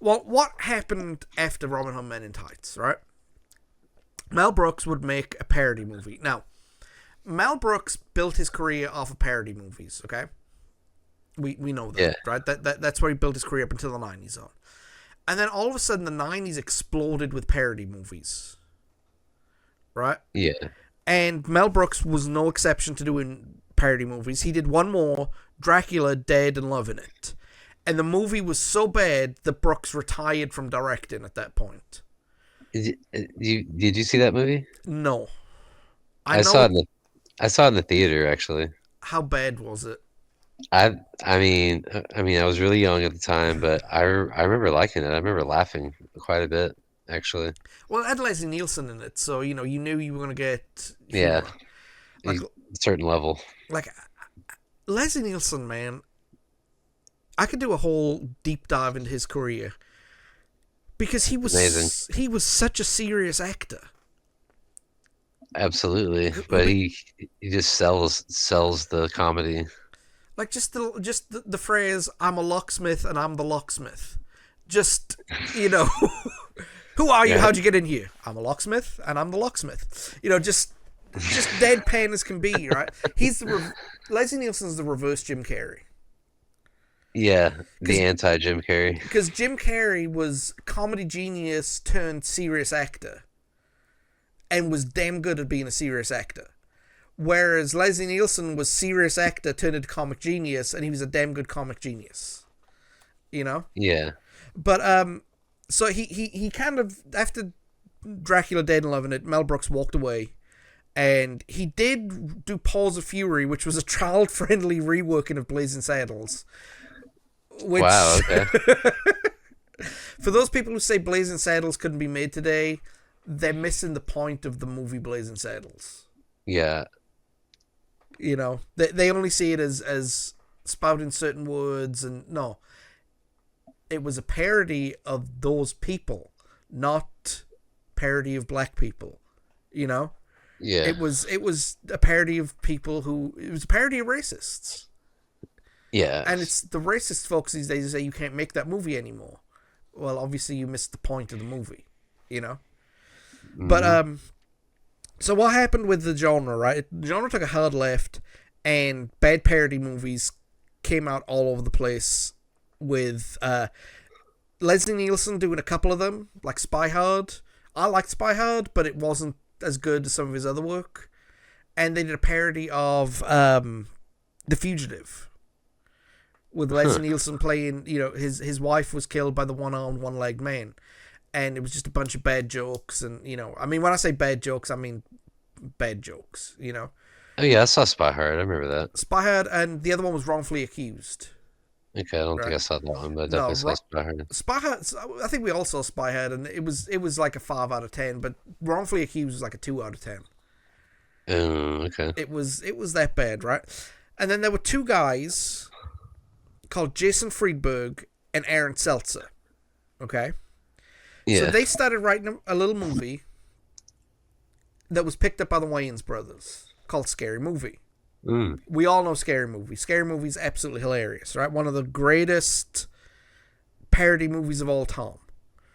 Well, what happened after Robin Hood Men in Tights, right? Mel Brooks would make a parody movie. Now, Mel Brooks built his career off of parody movies, okay? We know that, Yeah. right? That's where he built his career up until the 90s on. And then all of a sudden, the 90s exploded with parody movies, right? Yeah. And Mel Brooks was no exception to doing parody movies. He did one more, Dracula, Dead and Loving It. And the movie was so bad that Brooks retired from directing at that point. Did you see that movie? No. I I know saw it it. in the I saw it in the theater actually. How bad was it? I I mean I was really young at the time, but I remember liking it. I remember laughing quite a bit actually. Well, it had Leslie Nielsen in it, so you knew you were going to get Yeah, humor. Like, a certain level. like Leslie Nielsen, man, I could do a whole deep dive into his career because Amazing. he was such a serious actor. Absolutely. But he just sells the comedy. Like the phrase "I'm a locksmith and I'm the locksmith." Just you know, who are you? Yeah. How'd you get in here? I'm a locksmith and I'm the locksmith. Just deadpan as can be, right? Leslie Nielsen's the reverse Jim Carrey. Yeah, the Because anti Jim Carrey. Jim Carrey was comedy genius turned serious actor, and was damn good at being a serious actor. Whereas Leslie Nielsen was serious actor turned into comic genius, and he was a damn good comic genius. You know, Yeah. but so he kind of after Dracula Dead and Loving It, Mel Brooks walked away, and he did do Paws of Fury, which was a child-friendly reworking of Blazing Saddles. Which, Wow, okay. for those people who say Blazing Saddles couldn't be made today, they're missing the point of the movie Blazing Saddles. Yeah. They only see it as spouting certain words, and no, it was a parody of those people, not parody of black people. You know, Yeah. it was a parody of people it was a parody of racists. Yeah. And it's the racist folks these days who say you can't make that movie anymore. Well, obviously you missed the point of the movie, you know. But so what happened with the genre, right? The genre took a hard left, and bad parody movies came out all over the place. With Leslie Nielsen doing a couple of them, like Spy Hard. I liked Spy Hard, but it wasn't as good as some of his other work. And they did a parody of The Fugitive, with Leslie Nielsen playing, his wife was killed by the one-armed, one-legged man. And it was just a bunch of bad jokes. And, I mean, when I say bad jokes, I mean bad jokes, Oh yeah, I saw Spy Hard. I remember that. Spy Hard, and the other one was Wrongfully Accused. Okay, I don't think Right? I saw that one, but I No, definitely saw Spy Hard. Spy Hard, I think we all saw Spy Hard, and it was like a 5 out of 10, but Wrongfully Accused was like a 2 out of 10. Okay. It was that bad, right? And then there were two guys called Jason Friedberg and Aaron Seltzer. Okay? So Yeah. they started writing a little movie that was picked up by the Wayans brothers called Scary Movie. Mm. We all know Scary Movie. Scary Movie is absolutely hilarious, right? One of the greatest parody movies of all time.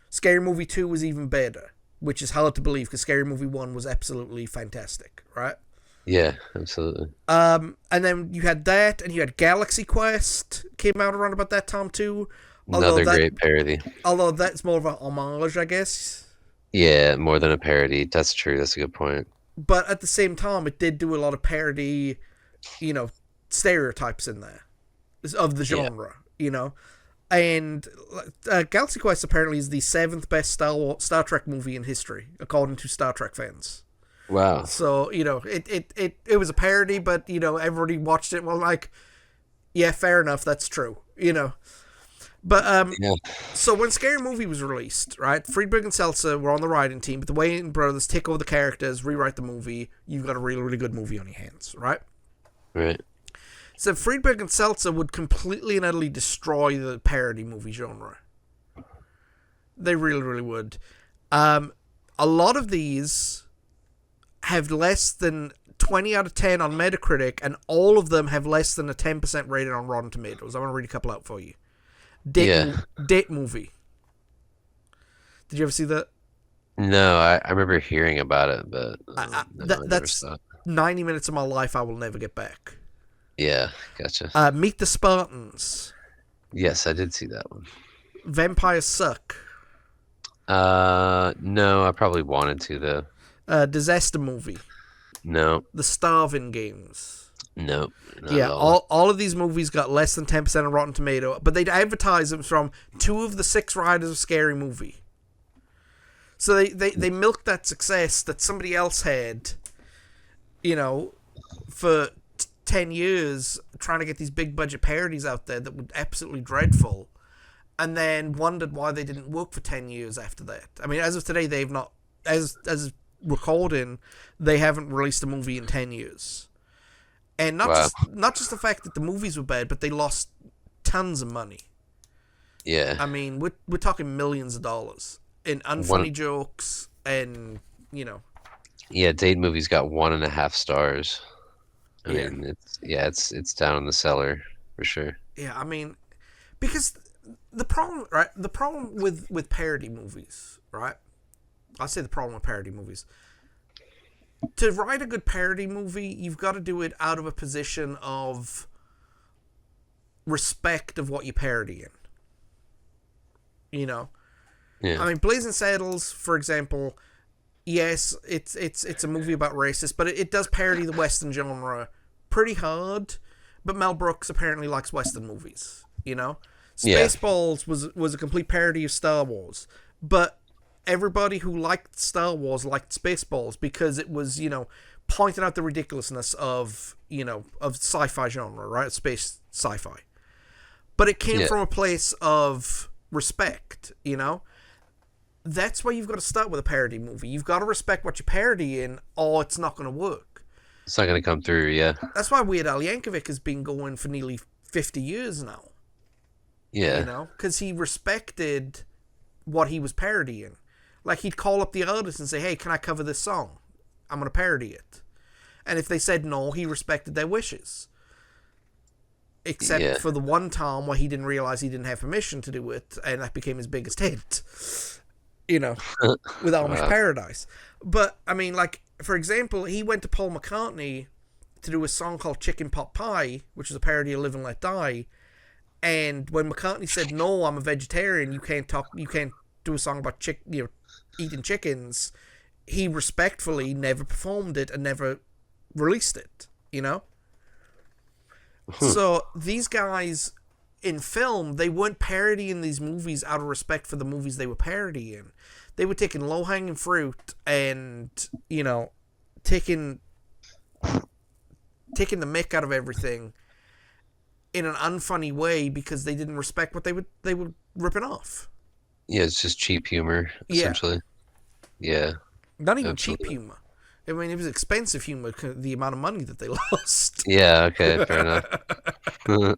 Scary Movie 2 was even better, which is hard to believe because Scary Movie 1 was absolutely fantastic, right? Yeah, absolutely. And then you had that, and you had Galaxy Quest came out around about that time too. Another great parody. Although that's more of a homage, I guess. Yeah, more than a parody. That's true. That's a good point. But at the same time, it did do a lot of parody, stereotypes in there of the genre, And Galaxy Quest apparently is the 7th best Star Trek movie in history, according to Star Trek fans. Wow. So, it was a parody, but, everybody watched it and was like, yeah, fair enough, that's true, But, Yeah. so when Scary Movie was released, right, Friedberg and Seltzer were on the writing team, but the Wayans brothers take over the characters, rewrite the movie, you've got a really, really good movie on your hands, right? Right. So Friedberg and Seltzer would completely and utterly destroy the parody movie genre. They really, really would. A lot of these have less than 20 out of 10 on Metacritic, and all of them have less than a 10% rating on Rotten Tomatoes. I want to read a couple out for you. Date Movie. Did you ever see that? No, I remember hearing about it, but no, I never That's saw it. 90 minutes of my life I will never get back. Yeah, gotcha. Meet the Spartans. Yes, I did see that one. Vampires Suck. No, I probably wanted to though. Disaster Movie. No, The Starving Games. no, not at Yeah, all. all of these movies got less than 10% of Rotten Tomato, but they'd advertise them from two of the six writers of Scary Movie. So they milked that success that somebody else had, you know, for 10 years trying to get these big budget parodies out there that were absolutely dreadful, and then wondered why they didn't work for 10 years after that. I mean, as of today, they've not, as recording, they haven't released a movie in 10 years. And Wow. not just the fact that the movies were bad, but they lost tons of money. Yeah. I mean, we're talking millions of dollars in unfunny jokes, and Yeah, Date Movie's got 1.5 stars. I yeah, mean, it's down in the cellar for sure. yeah. I mean, because the problem, right? The problem with parody movies, right? I'll say the problem with parody movies. To write a good parody movie, you've got to do it out of a position of respect of what you parody in. You know, Yeah. I mean, Blazing Saddles, for example. Yes, it's a movie about racists, but it does parody the Western genre pretty hard. But Mel Brooks apparently likes Western movies. Yeah. Spaceballs was a complete parody of Star Wars, but everybody who liked Star Wars liked Spaceballs because it was pointing out the ridiculousness of sci-fi genre, right? Space sci-fi, but it came Yeah. from a place of respect. That's why you've got to start with a parody movie. You've got to respect what you're parodying, or it's not going to work. It's not gonna come through. Yeah. That's why Weird Al Yankovic has been going for nearly 50 years now. Yeah. Because he respected what he was parodying. Like, he'd call up the artist and say, hey, can I cover this song? I'm going to parody it. And if they said no, he respected their wishes. Except Yeah. for the one time where he didn't realize he didn't have permission to do it, and that became his biggest hit. With Amish Wow. Paradise. But, I mean, like, for example, he went to Paul McCartney to do a song called Chicken Pot Pie, which is a parody of Live and Let Die. And when McCartney said, no, I'm a vegetarian, you can't do a song about eating chickens, he respectfully never performed it and never released it, So these guys in film, they weren't parodying these movies out of respect for the movies they were parodying. They were taking low-hanging fruit and, taking the mick out of everything in an unfunny way because they didn't respect what they were ripping off. Yeah, it's just cheap humor, essentially. Yeah. Not even Absolutely. cheap humor. I mean, it was expensive humor, the amount of money that they lost. Yeah, okay, fair enough.